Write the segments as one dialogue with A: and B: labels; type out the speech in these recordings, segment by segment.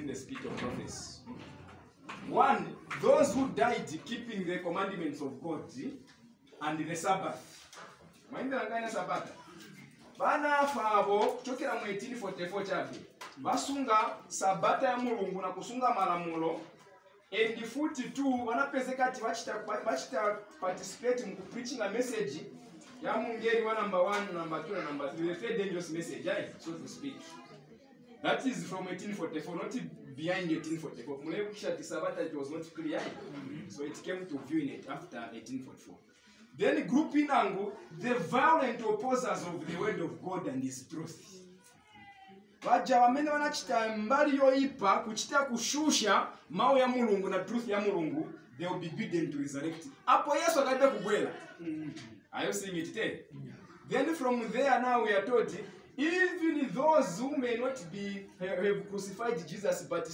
A: the spirit of prophecy. One, those who died keeping the commandments of God and the Sabbath. Mind the kind of Sabbath. Bana fabo kuchokera mu 1844 chabe. Basunga Sabata ya Mulungu na kusunga malamulo. And the 42 wanapezeka ati bachita participate mu preaching a message ya mungeri wa number 1, number 2 and number 3. The third dangerous message, so to speak. That is from 1844, not behind 1844. Mulekisha Sabata it was not clear. So it came to viewing it after 1844. Then group inangu, the violent opposers of the word of God and his truth. Waja wamene wanachita mbali yoipa kuchita kushusha mawe ya Mulungu na truth ya Mulungu, they will be bidden to resurrect. Apo Yesu akaenda kubwela. Are you seeing it there? Then from there now we are told, even those who may not have crucified Jesus but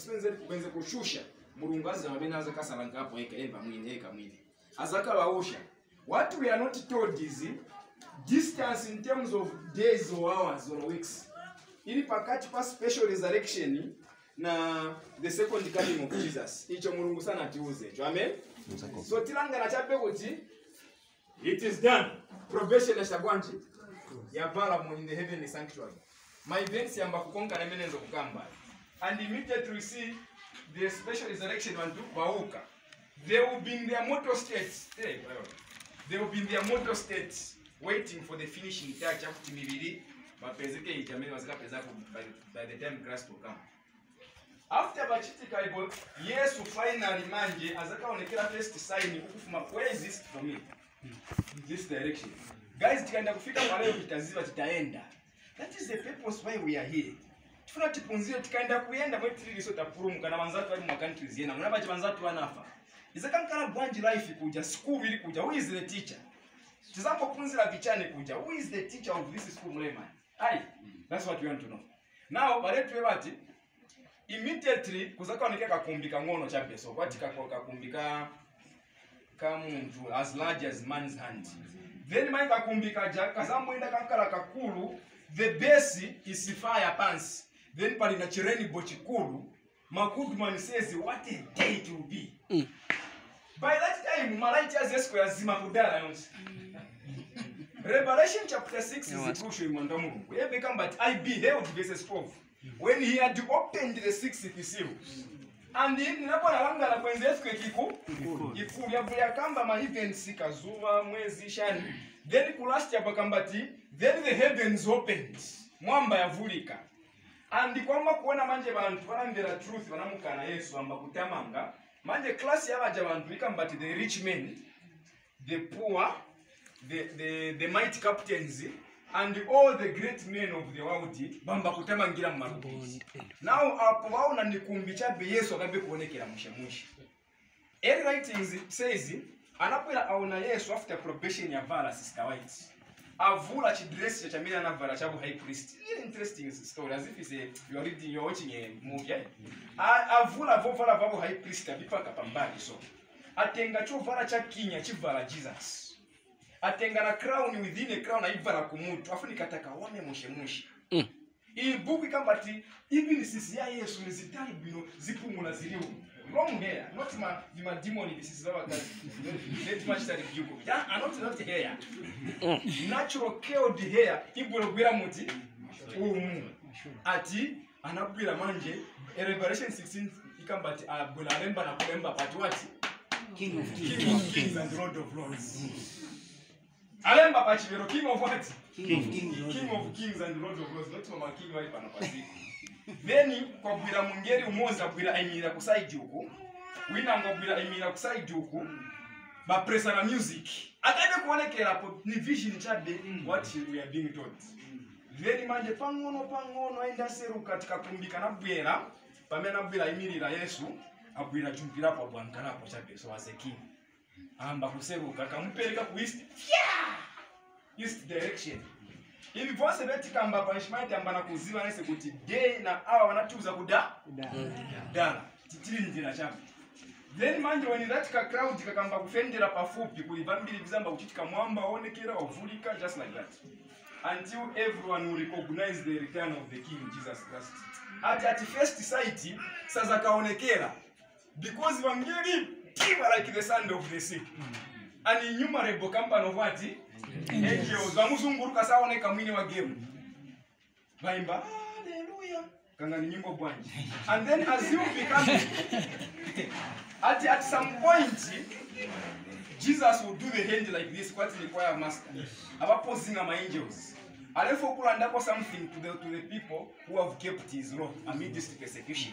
A: wenze kushusha Mulungu azamene azakasalanga hapo eka mwini. Azaka waosha. What we are not told is distance in terms of days or hours or weeks. Ili pakati pa special resurrection na the second coming of Jesus. Icho Mulungu sana atiuze. Amen. So tilanga na chape kuti it is done. Probation ya shagwanji ya bala in the heavenly sanctuary. My events yamba kukonga na menenzo kukamba. And immediately we see the special resurrection wantu bauka. They will be in their mortal states. They will be in their mortal states, waiting for the finishing touch of Timibidi, but by the time Christ will come. After Bachiti Bible, yes, to finally manje, as a counter first sign exist for me in this direction. Guys, that is the purpose why we are here. Tuna tipunzio tikaenda kuenda mwetili sota purumu kana manzatu wali countries yena munabaje manzatu wanafa. Izakankana bwanji life kuja school ili kuja, who is the teacher? Tizambo punzila vichane kuja, who is the teacher of this school mleman? That's what we want to know. Now baretu webati immediately kuzaka onekea kakumbika ngono chabe, so kwati kakumbika kamuntu as large as man's hand. Then mai kakumbika kazambo inda kankala kakulu, the base is fire pants. Then pali na chireni bochikulu, Makudman says what a day it will be. By that time, Malaiti has a square zima kudala. Revelation chapter 6 is crucial in Mandamu. We have become but I beheld verses 12. When he had opened the sixth seal. And in Naponalanga la Quenzeske Kiku, if we have Yakamba Mahiven Sikazuva, Mwezi Shani, then Kulastia Bakambati, then the heavens opened. Mwamba ya Vulika. And the kwamba kuona manje bantu wanambira truth wanamuka na Yesu amba kutamanga manje class ya baje bantu ikambati the rich men, the poor, the mighty captains and all the great men of the world bamba kutamangira mu marubi. Now apo waona nikumbi chabe Yesu akabe kuonekera mushemushi. Every writings says anapela aona Yesu after probation ya vala sister white. Avula chidress cha mina na vala chabu high priest. Really interesting story as if you are reading, you're watching a movie. Avula vovala vabu high priest abipaka pambali so. Atenga cho vala cha kinya chivala Jesus. Atenga na crown within a crown aivala kumutu. Afu nikataka wame mushemushi. Hii buku ikambati even sisi ya Yesu nizitali bino zipumula ziliu. Long hair, not my demon. This is our guy. Let much that you go. Yeah, not hair. Natural killed hair. Ibulogwira muti. Ati anabwira manje. Revelation 16 ikambati abularemba na kulemba pati wati. King of kings and Lord of lords. Alemba pati vero king of what? King of kings and Lord of lords. Not mama king wa ipanapasi. Then kwa bwira mungeri umoza bwira emira kusaidi huko. Wina ngobwira emira kusaidi huko. Ba presa na music. Akabe kuonekera po ni vision chabe what we are being told. Then manje pangono enda seru katika kumbika na bwira. Pamena bwira emirira Yesu abwira chumpira pa bwankana po chabe so as a king. Amba kuseru kakampeleka ku east direction. Ili vose beti kamba punishment amba na kuziva nese kuti day na hour wanatuza dala titiri njira chabe. Then manje when that crowd kakamba kufendera pafupi kulivambiri bizamba kuchitika mwamba onekera ovulika just like that until everyone will recognize the return of the King Jesus Christ. at first sight sazakaonekera because vangeli like the sand of the sea. An innumerable company of what? Angels. Vamuzunguruka saoneka mwini wa game. Vaimba hallelujah. Kangani nyimbo bwanji. And then as you become at some point Jesus will do the hand like this, what require master. About posing my angels. Alefo kulanda something to the people who have kept his law amidst persecution.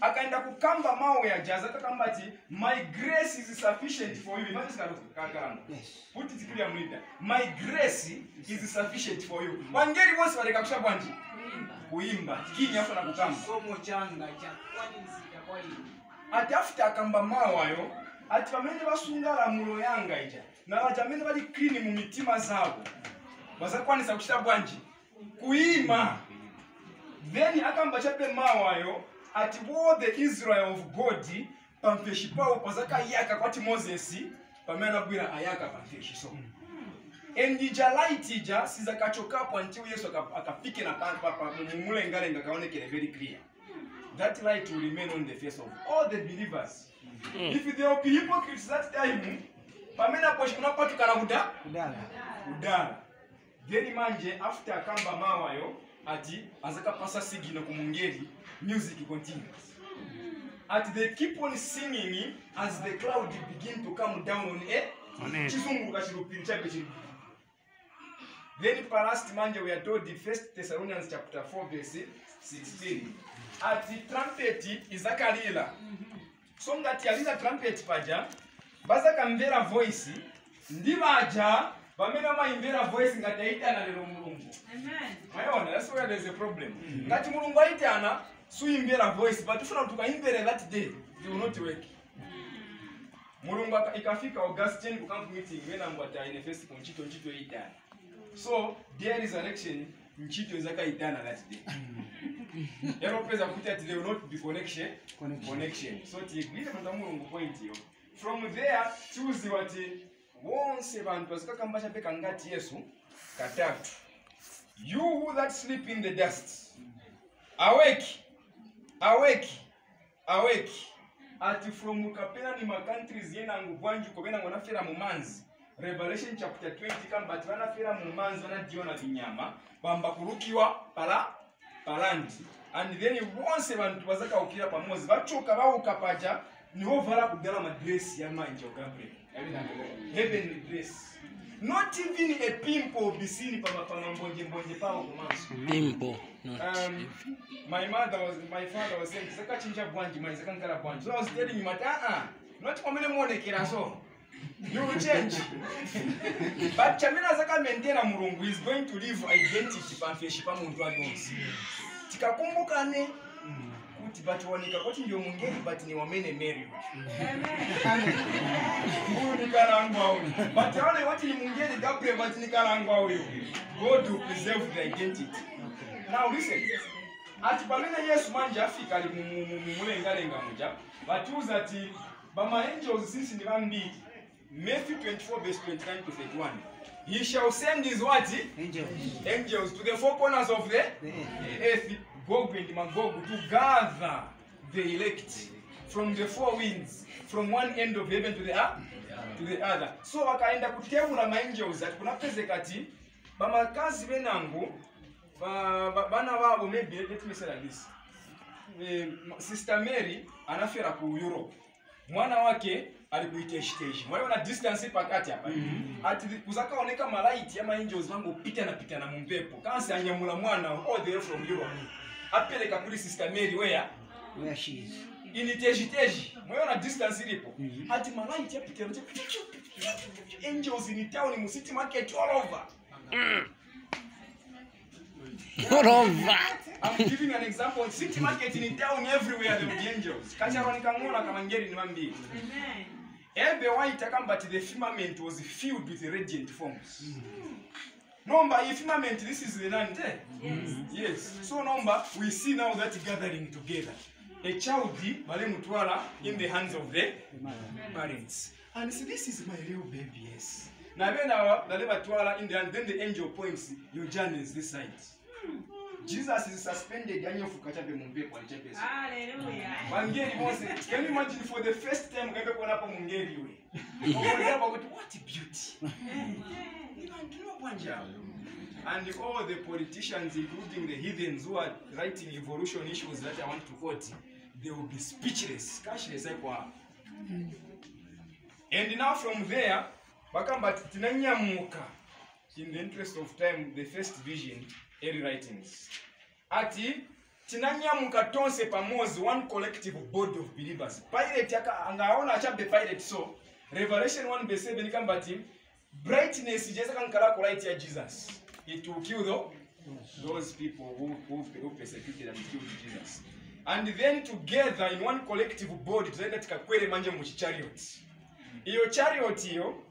A: Akaenda kukamba mawe ya jaza akakambati, my grace is sufficient for you. Put it clear mlida. My grace is sufficient for you. Wangeri wose waleka kusha bwanji. Kuimba. Kini hapo na kukamba.
B: Somo changa cha kwani nisika kwa hiyo.
A: Ati after akamba mawayo, ati bamene basungala mulo yanga ija. Na bajamene bali clean mu mitima zabo. Bazakwanisa kushita bwanji. Kuima. Then akamba chape mawayo, ati all the Israel of God pampeshi pao pazaka yaka kwati Moses pamena bwira ayaka pampeshi so. Endija light ija sizakachokapo until Yesu akafike na papa mumule ngale ngakaonekele very clear. That light will remain on the face of all the believers. If there will be hypocrites that time, pamena poshi kunapatu kana udala. Then manje after akamba mawayo ati azaka pasa sigino kumungeri, music continues. At they keep on singing as the cloud begin to come down on it. Then last manje we are told in 1 Thessalonians chapter 4 verse 16. At the trumpet is akalila. So ngati alila trumpet paja, baza kamvera voice, ndibaja bamena maimvera voice ngati aitana lero mulungu.
C: Amen.
A: Mayona, that's where there's a problem. Ngati mulungu aitana suimbera voice, but if not tukaimbere that day, it will not work. Mulungu ikafika Augustine ku camp meeting wena mbata in first kunchito itana. So there is election nchito zaka itana that day. Eropeza kuti ati there will not be connection. So tigwile mulungu point yo. From there choose what once abantu bazakakambasha peka ngati Yesu katatu. You who that sleep in the dust, awake. At from kapena ni countries yena ngubwanju kobena ngona fera mumanzi. Revelation chapter 20 kamba wana fera mumanzi wana diona binyama bamba kurukiwa palandi. And then once abantu bazaka ukira pamozi bachoka bawuka paja niho vala kugala madress ya manjo Gabriel. Heavenly dress. Not even a pimple will be seen pama mbonje pao kumanzi.
D: Pimple.
A: My father was saying, "Saka chinja bwanji, my second kala bwanji." So I was telling him, not pamene monekera so. You will change. But chamina zaka maintain mulungu is going to live identity pamfeshi pa muntu agonsi. Tikakumbukane kuti batuonika kuti ndio mungeri but ni wamene Mary. Amen. Mungu kalangwa huyu. But wale wati ni mungeri Gabriel but ni kalangwa huyu. God will preserve the identity. Now listen. Ati pamene Yesu manje afika ali mumulengalenga muja batuza ati bama angels since ndi bambiri. Matthew 24 verse 29 to 31. He shall send his what? Angels to the four corners of the earth, Gog and Magog, to gather the elect from the four winds, from one end of heaven to the other. So wakaenda kutebula ma angels ati kunapezeka ati bamakazi benangu bana wabo, maybe let me say like this. Sister Mary anafera ku Europe. Mwana wake alikuitia stage. Mwana distance pakati hapa. Ati kuzakaoneka malaiti ama angels wangu pita na mumpepo. Kansi anyamula mwana all the way from Europe. Apeleka kuli Sister Mary where
B: she is.
A: Initeji. Mwana distance ilipo. Ati malaiti apita angels in town in city market all over. I'm giving an example. City market in town everywhere there will be angels. Kacharo nikangona kama ngeri ni mambi.
C: Amen.
A: Every white but the firmament was filled with radiant forms. Number firmament, this is the land. Yes. So number we see now that gathering together. A child in the hands of the parents. And see, this is my real baby, yes. Now when the in the hand, then the angel points, your journey is this side. Jesus is suspended yanyofuka chabe mumpepo alichepesa.
B: Hallelujah.
A: Bangeli mose. Can you imagine for the first time ngabe kuona hapo mungeli we. What a beauty. And all the politicians, including the heathens who are writing evolution issues that I want to quote, they will be speechless. And now from there, in the interest of time, the first vision, early writings. Ati tinanyamuka tonse pamozi, one collective body of believers. Pilate yaka angaona achabe Pilate so. Revelation 1:7 kambati brightness just kankala light ya Jesus. It will kill those people who persecuted and killed Jesus. And then together in one collective body tuzaenda tikakwele manje mu chariot. Iyo chariot iyo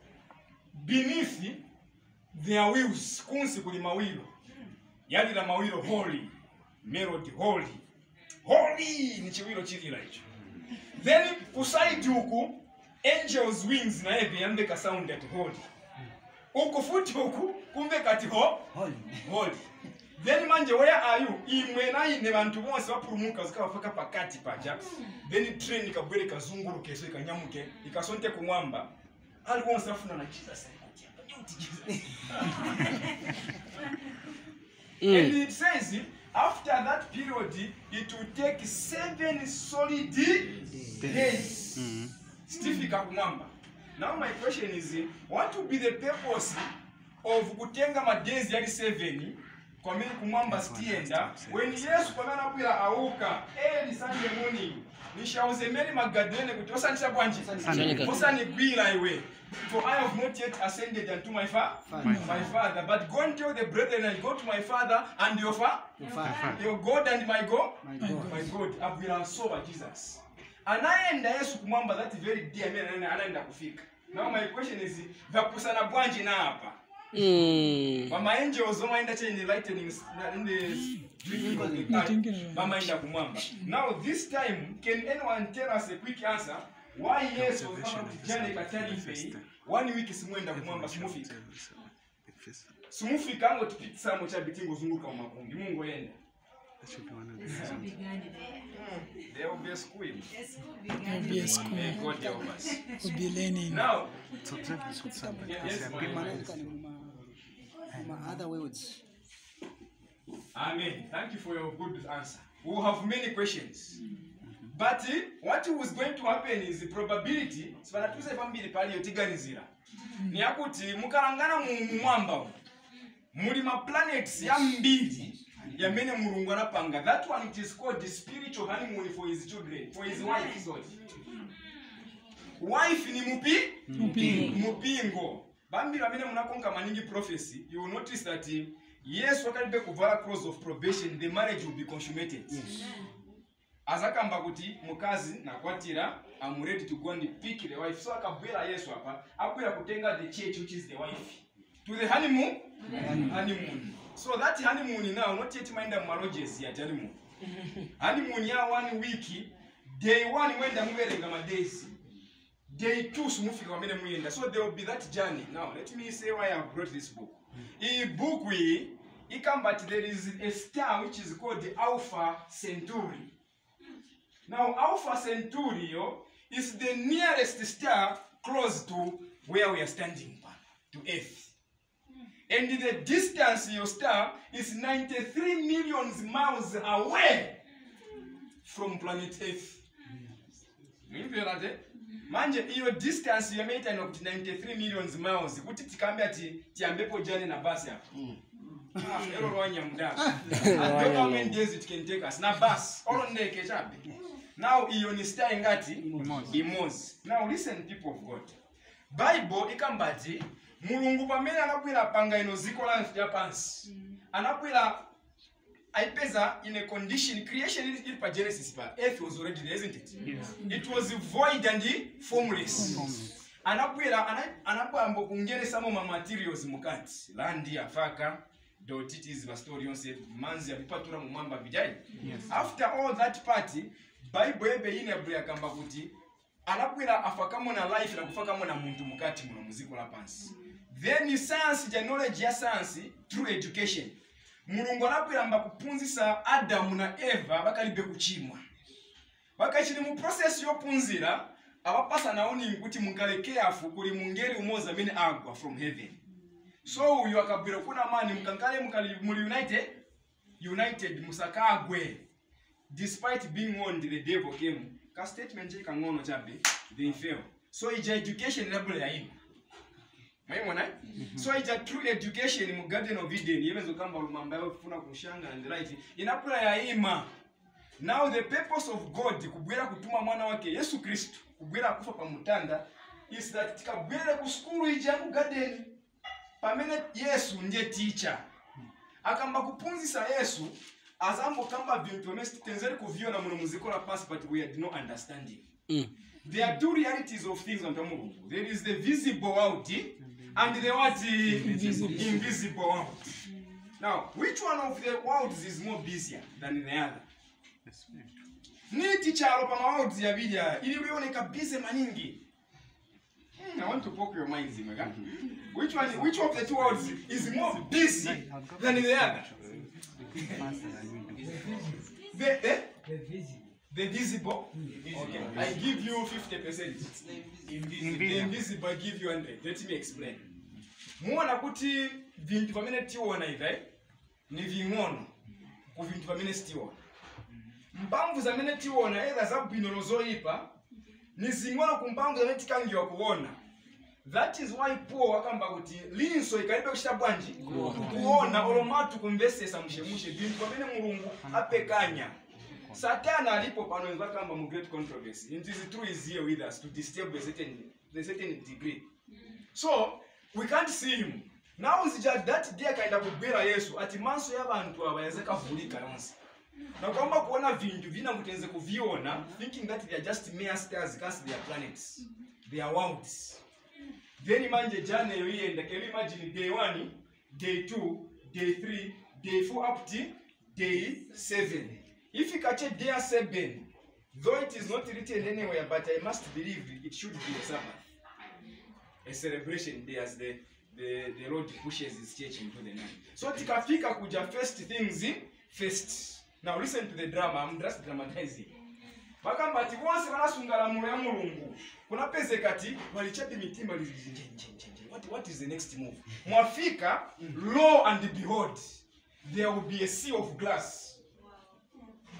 A: beneath their wheels kunsi kuli mawilo. Yali la mawilo holy, melody holy. Holy ni chiwilo chilila hicho. Then kuside huku angels wings na heavy yambeka sound at holy. Uku futi huku kumbe kati holy. Then manje where are you? Imwe na ine bantu bonse bapurumuka zikabafaka pakati paja. Then train ikabwele kazunguruke so ikanyamuke ikasonte ku mwamba. Ali bonse afuna na Jesus. And it says after that period it will take 7 solid days. Stifika ku mwamba. Now my question is, what will be the purpose of kutenga madezi yali 7 kwa mimi kumwamba stienda when Yesu kwa maana kuila auka early Sunday morning nishauze Mary Magdalene kutosa nisha bwanji kosa ni gwila iwe for I have not yet ascended unto my father but go and tell the brethren I go to my father and your God and my God abwila soba Jesus. Anaenda Yesu kumwamba that very day anaenda kufika. Now my question is vakusana bwanji na hapa. Mama angels omaenda change lightning in the drinking of the cup. Mama enda kumwamba. Now this time can anyone tell us a quick answer why Yesu jana katali pay 1 week simwenda kumwamba simufika. Simufika ngo tupitsa mo cha bitingo zunguka mu makumbi. Mungu yenda. There will be a school. May God help us.
C: We'll be learning.
A: Now,
B: Other words.
A: Amen. Thank you for your good answer. We will have many questions. But what was going to happen is the probability. Sifanatuze pambili pali yotiganizira. Ni yakuti mukalangana mu mwamba. Muri ma planets ya mbili. Yamene Mulungu anapanga. That one it is called the spiritual honeymoon for his children, for his wife. Sorry. Wife ni mupingo. Bambi ramene munakonka maningi prophecy, you will notice that yes, wakalibe kuvala cross of probation, the marriage will be consummated. Azakamba kuti mukazi na kwatira, I'm ready to go and pick the wife. So akabwela Yesu hapa, akwela kutenga the church which is the wife to the honeymoon. So that honeymoon now, not yet mind the marriages yet honeymoon. Honeymoon ya 1 week, day 1 when the movie days. Day 2 smufika wamene muyenda. So there will be that journey. Now let me say why I have brought this book. In book but there is a star which is called the Alpha Centauri. Now Alpha Centauri is the nearest star close to where we are standing, to Earth. And the distance your star is 93 million miles away from planet Earth. Manje iyo distance ya meita ino 93 million miles. Kuti tikambi ati tiambepo jane na basi hapa. Ero roanya mdaka. I don't know how many days it can take us. Na bus. Oro ndeke chape. Now iyo ni star ingati? Imozi. Now listen people of God. Bible ikambati Mulungu pamene anakwira panga ino ziko la Japanese. Anakwira aipeza in a condition creation is pa Genesis pa earth was already there, isn't it? Yes. It was void and formless. Anakwira mbokungene samo ma materials mukati land ya faka dot it is the story on say manzi abipatura mu mwamba bijai. After all that party Bible ebe ine abria kamba kuti anakwira afakamo na life na kufakamo na muntu mukati muno muziko la pansi. Then science, the knowledge ya science through education. mulungu anakwiramba kupunzisa Adamu na Eva bakalibe kuchimwa bakachili mu process yopunzira abapasa naoni kuti munkaleke afu kuli mungeri umoza mine agwa from heaven. So uyu akabwira kuna mani mkankale muli united musakagwe despite being warned the devil came. Ka statement je kangono chabe they fail. So ija education level ya ima. Maimona? So ija true education mu Garden of Eden yebenzo kamba lumamba yofuna kushanga and right inapula ya ima. Now the purpose of God kubwera kutuma mwana wake Yesu Kristo kubwera kufa pa mutanda is that tikabwere ku school ija mu garden pamene Yesu ndiye teacher akamba kupunzisa Yesu azambo kamba bintu honest tenzeri kuviona muno muziko la past but we had no understanding. There are two realities of things on Mulungu. There is the visible world and the what invisible world. Now, which one of the worlds is more busier than the other? Ni teacher alopa worlds ya bidia ili weoneka busy maningi. I want to poke your minds in my which of the two worlds is more busy than the other? The visible. Okay. I give you 50%. The invisible I give you 100. Let me explain. Muona kuti vintu vamene tiona hivi ni vingono ku vintu vamene tiona. Mpamvu zamene tiona either za bwino zoipa ni zingono ku mpamvu zamene tikangiwa kuona. That is why Paul wakamba kuti linso ikalibe kushita bwanji kuona olomatu kumvesesa mushemushe vintu vamene Mulungu apekanya. Satan alipo pano nzakamba mu great controversy. It is true is here with us to disturb a certain degree. So we can't see him. Now is just that day kaenda kubera Yesu ati manso y'abantu abayazeka vulika yonse. Na kwamba kuona vintu vina mutenze kuviona thinking that they are just mere stars cast their planets. They are worlds. Then manje jane yoyenda can you imagine day 1, day 2, day 3, day 4 up to day 7. If you catch day 7, though it is not written anywhere, but I must believe it should be a Sabbath. A celebration day as the Lord pushes his church into the night. So tikafika kuja first things first. Now listen to the drama, I'm just dramatizing. Bakamba ati wonse banasungala mu ya Mulungu. Kuna peze kati walichapi mitima what is the next move? Mwafika, lo and behold, there will be a sea of glass.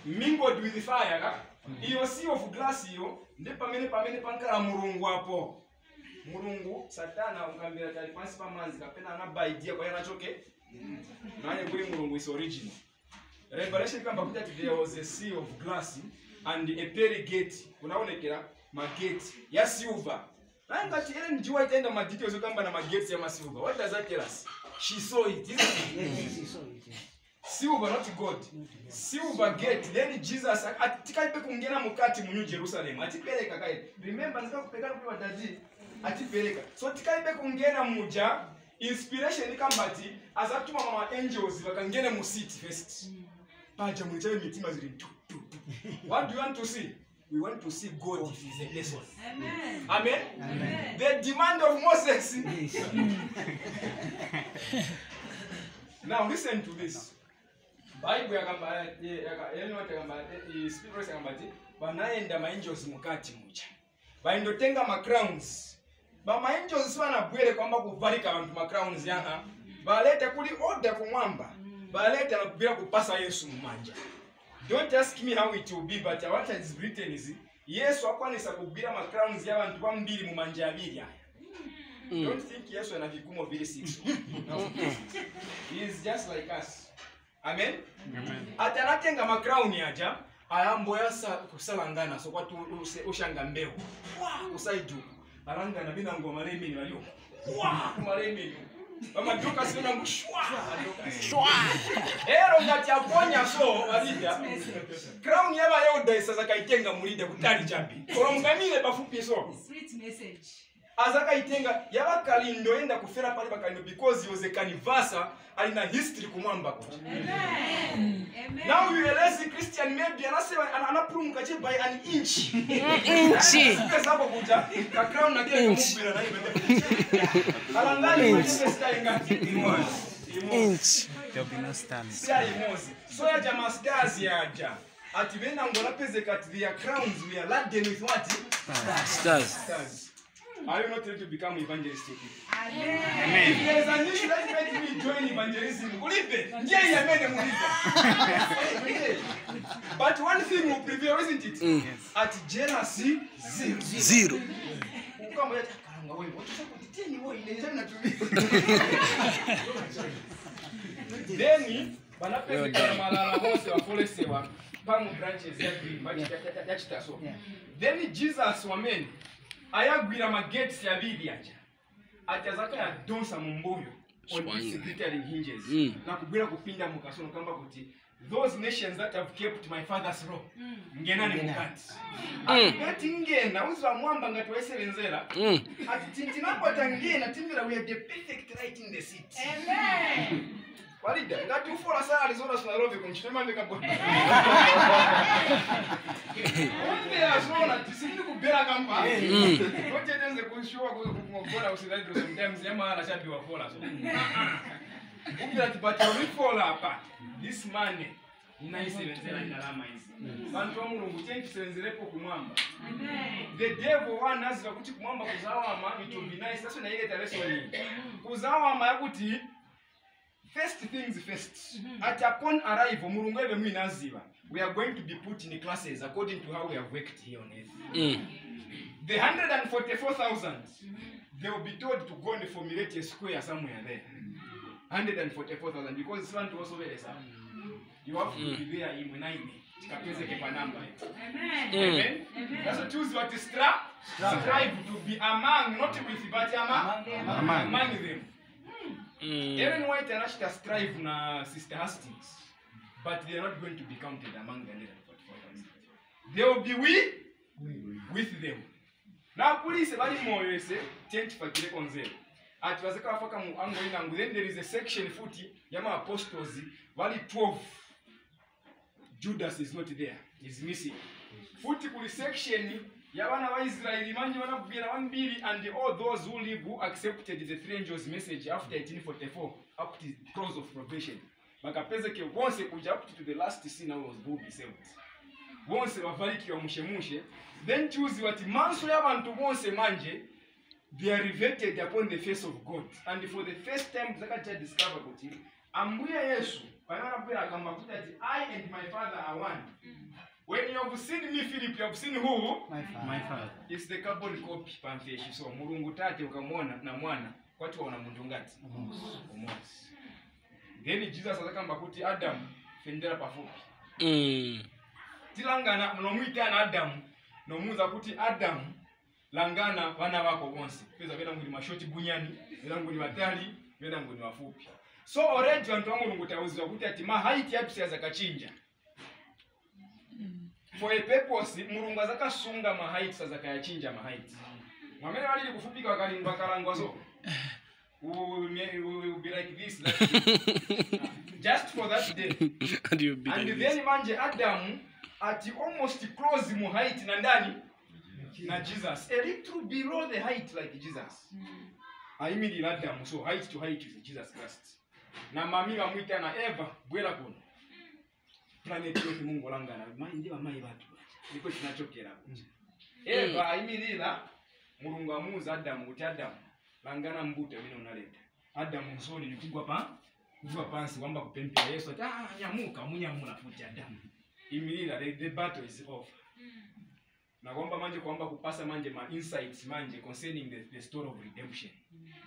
A: Mingled with the fire, iyo sea of glass iyo, nde pamene pankala Mulungu hapo. Mulungu, Satana, ungambira tali pansi pa manzi, kapena anaba idea kwa yana choke. Nanye kuli Mulungu is original. Revelation kamba kuta there was a sea of glass and a pearly gate. Kunaonekera magate ya silver. Nanga tiele njiwa itaenda ma details kamba na magate ya silver. What does that tell us? She saw it, isn't it? She saw it. Silver, not God. Silver gate. Then Jesus atikaipe kungena mukati mu New Jerusalem. Atipeleka kai. Remember nzika kupeleka kwa daddy. Atipeleka. So tikaipe kungena muja inspiration ikambati azatuma mama angels bakangena mu city first. Paja muchawe mitima zili tu. What do you want to see? We want to see God if he's a person.
B: Amen.
A: Amen.
B: Amen.
A: The demand of Moses. Now listen to this. Bible yakamba spirit yakamba banaenda ma angels mukati mucha. Baindotenga ma crowns. Ba ma angels banabwere kwamba kuvalika abantu ma crowns yanga. Baleta kuli order kumwamba. Baleta na kubira kupasa Yesu mumanja. Don't ask me how it will be, but what is written is Yesu akwanisa kubira ma crowns y'abantu bambiri mu manja abiri aya. Don't think Yesu ana vikumo vile 6. No. He is just like us. Amen. Amen. Atanatenga ma crown yaja ayambo yasa kusalangana so kwatu ushanga mbeo. Wa usaidu. Alangana bina ngoma lemini walio. Wa kumalemini. Mama joka sina mshwa. Shwa. Ero ngati aponya so alida. Crown yaba yoda sasa kaitenga mulida kutali jambi. Kolomganile bafupi so.
B: Sweet message.
A: Azaka itenga yabakalindo enda kufera pale bakalindo because he was a canvasa alina history kumwamba ko.
B: Amen. Amen.
A: Now you realize the Christian maybe anasema anapurumuka je by an inch.
C: Inch.
A: Sasa hapo kuja ka crown na kile kumupira na hiyo. Alangani mwenye style ngati. Inch.
C: There'll be no stars.
A: Star imozi. So yaja ma stars yaja. Ati bena ngola peze kat their crowns we are laden with what?
C: Stars.
A: Stars. Are you not ready to become evangelistic?
B: Amen.
A: If there is an issue that makes me join evangelism, ulipe. Ndiye yamene mulipa. But one thing will prevail, isn't it?
C: Yes.
A: At jealousy,
C: Zero.
A: Ukamba yata karanga wewe. Watuteni wewe ile na tubi. Then banapezeka malala bose wakolesewa palm branches ya green bachitaso. Then Jesus wamene ayagwira magates ya bibi acha. Atazaka ya donsa mumbuyo on its secretary hinges. Na kugwira kupinda mukasono kamba kuti those nations that have kept my father's law. Ngena ni mukati. Ati ngena uzwa mwamba ngati weselenzera. Ati tintinako atangena timbira we have the perfect right in the seat.
B: Amen.
A: Walida, ngati ufola sana alizona sunalove kumchitema mbeka bwana. Onde azona tisindi kubera kamba. Kote tenze kushua kumogora usilaidi sometimes yama ala shabi wa fola so. Ukira tipata wifola hapa. This money inaisebenzela ndalama hizi. Bantu wa Mulungu chenki senzirepo kumwamba.
B: Amen.
A: The devil one azira kuti kumwamba kuzawama it will be nice. Sasa na ile tarehe nyingi. Kuzawama yakuti first things first. At upon arrival, Mulungu ebe mwinaziba. We are going to be put in classes according to how we have worked here on earth. The 144,000, they will be told to go and formulate a square somewhere there. 144,000 because it's one to also very some. You have to be there in 9. Kapeze kepa number.
B: Amen.
A: Amen.
B: Amen.
A: That's choose what is strive to be among, not with but among them. Ellen White and Ashta strive na Sister Hastings, but they are not going to be counted among the 144,000. They will be with them. Now police bali moyo ese tent fakire konzero. Ati wazeka wafaka mu ango inangu, then there is a section 40 yama apostles bali 12. Judas is not there. He's missing. 40 kuli section Yabana wa Israeli manji wanabwira 1 and all those who live who accepted the three angels message after 1844 up to the close of probation. Makapezeke once kuja up to the last scene was who be saved. Once wavaliki wa mushemushe, then choose what manso yabantu bonse manje they are riveted upon the face of God. And for the first time Zakaria discovered kuti ambuya Yesu wanabwira kama kuti I and my father are one. When you have seen me, Philip, you have seen who?
C: My father.
A: It's the carbon copy pamfeshi. So Mulungu tate ukamwona na mwana watu wana muntu ngati? Umosi. Then Jesus akamba kuti Adam fendera pafupi. Tilangana mnomwita Adam nomuza kuti Adam langana wana wako bonse. Peza bena nguli mashoti bunyani, bena nguli matali, bena nguli mafupi. So already wantu wa Mulungu tawuzwa kuti ati ma height yatu siyaza kachinja. For a purpose, Mulungu azaka sunga ma heights azaka yachinja ma heights. Mwamene walili kufupika wakalimba kalangwa so. Will be like this. Just for that day.
C: And you'll be
A: And
C: like
A: then
C: this.
A: manje Adam at almost close mu height na ndani na Jesus. A little below the height like Jesus. Aimili Adam so height to height is Jesus Christ. Na mami wamwita na Eva bwela kono. Planet yote Mungu langana ndiba mai watu niko tunachokera Eva aimilila Mulungu amuza Adam uti Adam langana mbuto bino unaleta Adam nsoni nikugwa pansi kwamba kupempea Yesu ati nyamuka munyamula futi Adam imilila the battle is over na kwamba manje kwamba kupasa manje ma insights manje concerning the story of redemption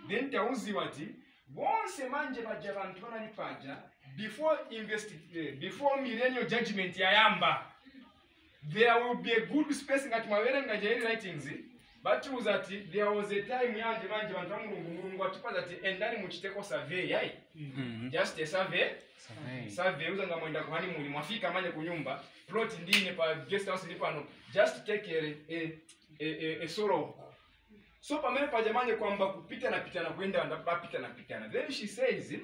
A: then tauzi wati bonse manje baja bantu banalipaja before millennial judgment yayamba there will be a good spacing at mawere ngajeri writings but was that there was a time yanje manje bantu Mulungu atupaza ati endani muchiteko survey yai just a survey uzanga mwenda kuhani muli mwafika manje kunyumba plot ndine pa guest house lipano just take a solo so pamene paja manje kwamba kupita na pitana kwenda ndapita na pitana then she says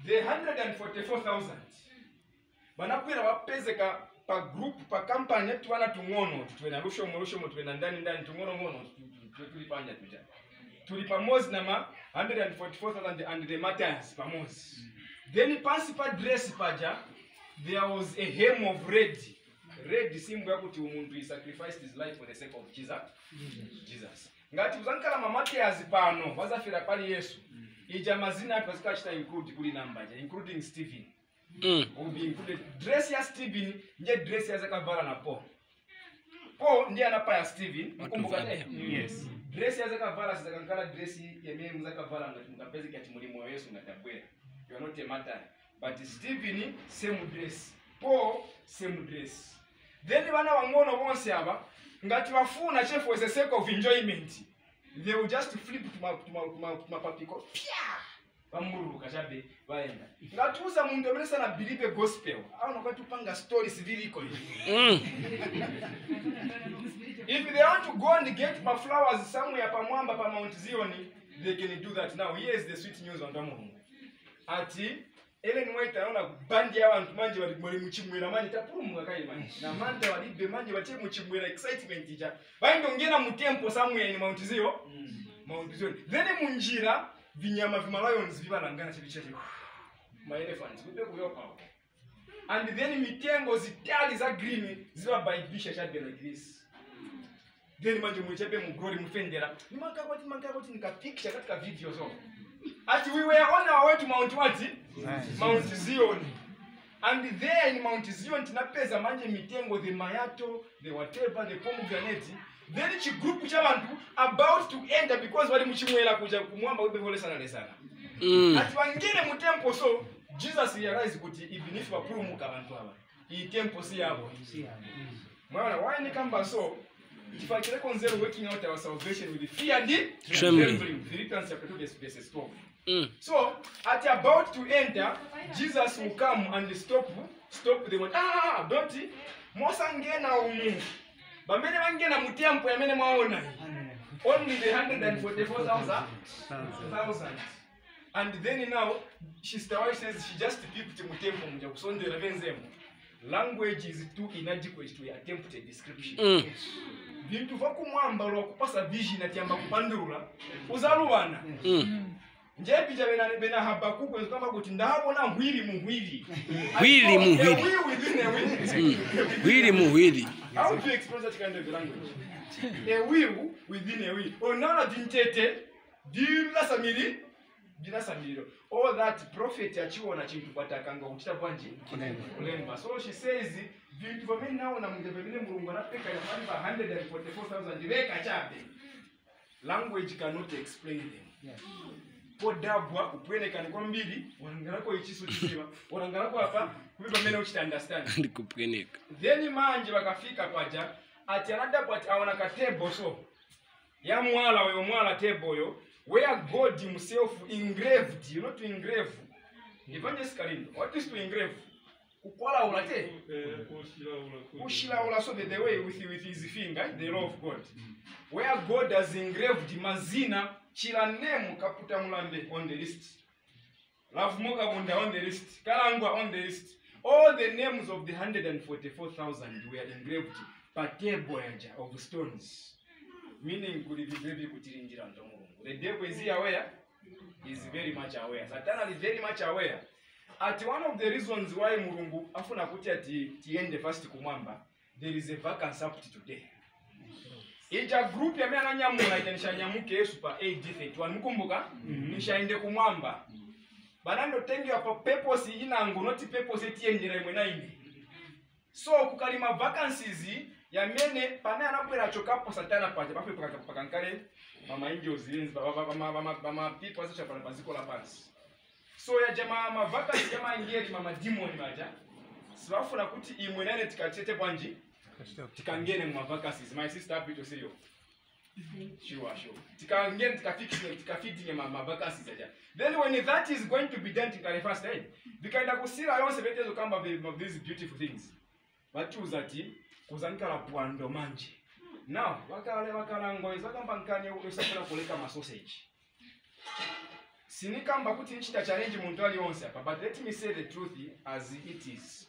A: the 144,000 banakwira bapezeka pa group pa company tuwana tungono tuwena rusho tuwena ndani tungono tulipanja tuja tulipamozi na ma 144,000 and the matters pamozi Then pansi pa dress paja, there was a hem of red. Red symbol yakuti umuntu he sacrificed his life for the sake of Jesus. Ngati uzankala mamatias pano vazafira pali Yesu. Ija mazina atu azikachita include kuli namba, including Stephen. Will be included. Dress ya Stephen, nje dress ya zakavala na Paul. Paul ndiye anapa ya Stephen, mkumbuka yes. Dress ya zakavala sizakankala dress ya mimi mzakavala ngati mkapezi kati mulimo wa Yesu ngatabwera. You are not a matter. But Stephen same dress. Paul same dress. Then wana wangono bonse aba ngati wafuna chef for the sake of enjoyment. They will just flip to papiko. Bamuruka chabe baenda. Ngatuza mundu amene sana believe gospel. Au nakatupanga stories vehicle. If they want to go and get my flowers somewhere pamwamba pa Mount Zion, they can do that now. Here's the sweet news on Mungu. Ati Ellen White anaona bandi ya abantu manje bali muchimwera manje tapurumuka kai manje. Na manje walibe manje bache muchimwera excitement ija. Baindi ngena mu temple somewhere in Mount Zion. Mount Zion. Then munjira vinyama vima lions vibalangana chibichache. My elephants kupe kuyopa. And then mitengo zitali za green ziba by bisha chade like this. Then manje muchepe mu glory mufendera. Nimakakoti nika picture katika video zo. Ati we were on our way to Mount what? Mount Zion. And there in Mount Zion tinapeza manje mitengo the mayato, the whatever, the pomegranate. Then each group chabantu about to enter because wali muchimwela kuja kumwamba ube vole sana lesana. Ati wangine mu temple so Jesus realized kuti even if wapurumuka abantu aba. I temple si yabo. Mwana why ni kamba so if I can consider working out our salvation with fear and trembling. Philippians chapter 2 verse 12. So, at about to enter, Jesus will come and stop them. Don't he? Mosangena umu. Bamene wangena mutempo ya mene maona. Only the 144,000. And then now, Sister White says she just picked mutempo mja kusonde ravenzemo. Language is too inadequate to attempt a description. Bintu vakumwamba lwa kupasa vision atiamba kupandurula uzaluwana. Nje pija bena Habakuku kama kuti ndahabona hwiri muhwiri.
C: Hwiri muhwiri. Hwiri muhwiri.
A: How do you express that kind of language? A will within a will. Onana dintete dila samiri dina samiro. All that prophet achiona chintu patakanga uchita bwanji kulemba. So she says bintu vamene naona mungevele mulungu anapeka ya mali ba 144,000 weka chape. Language cannot explain them. Yes. Podabwa upweleka ni kwa mbili wanangalako ichisu chisima wanangalako hapa kubiba mene uchita understand
C: ndikupweneka.
A: Then manje wakafika paja ati anadapo ati awana ka table so ya mwala weyo mwala table yo where God himself engraved, you know to engrave. Evangelist Karindo, what is to engrave? Kukwala ulate? Kushila ula so the way with his finger, the law of God. Where God has engraved mazina chila name kaputa mulambe on the list. Love moga bunda on the list. Kalangwa on the list. All the names of the 144,000 were engraved by table of stones. Meaning could be very kutirinjira ndo Mungu. The devil is aware, is very much aware. Satan is very much aware. At one of the reasons why Mulungu afuna kuti ati tiende first kumwamba, there is a vacancy up to today. Ija group ya mena nyamula itanisha nyamuke Yesu pa AD 31 mkumbuka nishaende kumwamba. Banando tengi apa purpose inango not purpose tiendera imwe na ine. So kukalima vacancies ya mene pana anapera chokapo Satana paje bafe pakankale mama angels zinzi mama people sasa pana paziko la pansi. So ya jamaa vacancies jamaa ngeli mama demon maja. Sibafuna kuti imwe nane tikachete bwanji tikangene mu vacancies. My sister happy to see you. Sure. Tikangene tikafiti ma vacancies aja. Then when that is going to be done tikale first aid. Bikaenda kusira yonse betezo kamba of these beautiful things. Batuza ati kuzanika la pwando manje. Now, wakala ngoiza kamba nkanye usafuna kuleka ma sausage. Sinikamba kuti nchita challenge muntu ali onse apa, but let me say the truth as it is.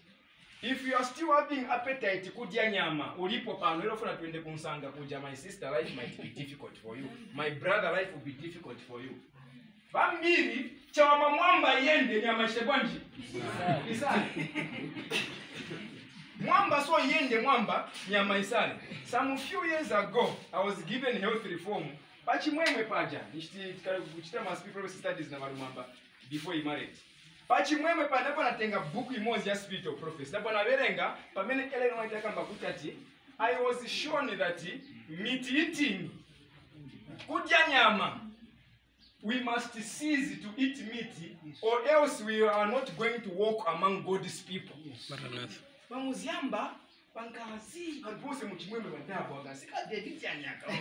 A: If you are still having appetite kudya nyama, ulipo pano ilo funa tuende kunsanga kuja, my sister, life might be difficult for you. My brother, life will be difficult for you. Bambiri chawama mwamba yende nyama ishebwanji. Isale. Mwamba so yende mwamba nyama isale. Some few years ago I was given health reform. Pachimwemwe paja. Nishita must be prophecy studies na marumamba before he married. Pachimwemwe pa napo natenga book imozi ya Spirit of Prophecy. Napo naverenga pamene Ellen White akamba kuti ati I was shown that meat eating kudya nyama, we must cease to eat meat or else we are not going to walk among God's people. Bamuziamba bankazi kabuse muchimwemwe bandabo agasika David yanyaka.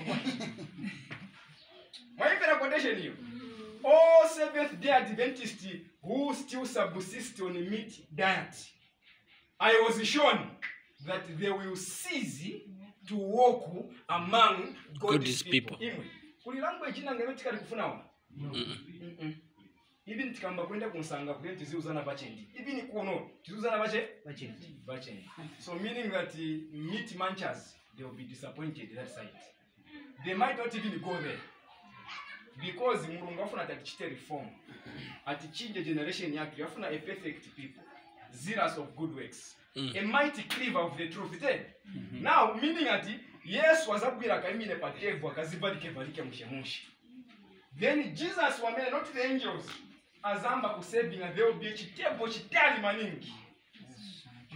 A: Mwaipera quotation hiyo. All Seventh-day Adventists who still subsist on meat diet, I was shown that they will cease to walk among God's people. Kuli language inangeme tikali kufunawa. Even tikamba kwenda kunsanga kule tiziuzana bachendi. Even kuono tiziuzana bachendi. So meaning that meat munchers, they will be disappointed that side. They might not even go there. Because Mulungu afuna atichite reform. Atichinje generation yake afuna a perfect people, zealous of good works. A mighty cleaver of the truth. Now meaning ati Yesu wazabwira kaimine patevu akazibalike balike mushemushi. Then Jesus wamene, not the angels, azamba kusaving and there will be a chitebo chitali maningi.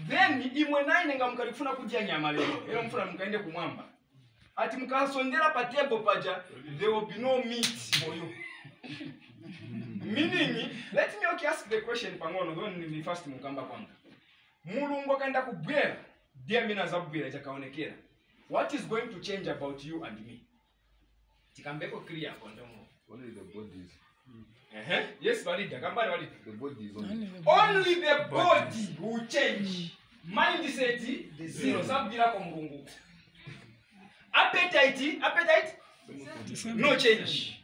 A: Then imwe naine nga mkalifuna kujia nyama leo. Elo mfuna mkaende kumwamba. Ati mkasondela patebo paja, there will be no meat for you. Meaning, let me ask the question pangono, don't ni first mukamba kwanga. Mulungu akaenda kubwera, dia mina zabwera chakaonekera. What is going to change about you and me? Tikambeko clear kondomo.
D: Only the bodies.
A: Yes, valid. Kambari valid.
D: The bodies
A: Only the body will change. Mindset zero. Sabira kwa Mulungu. Appetite, no change.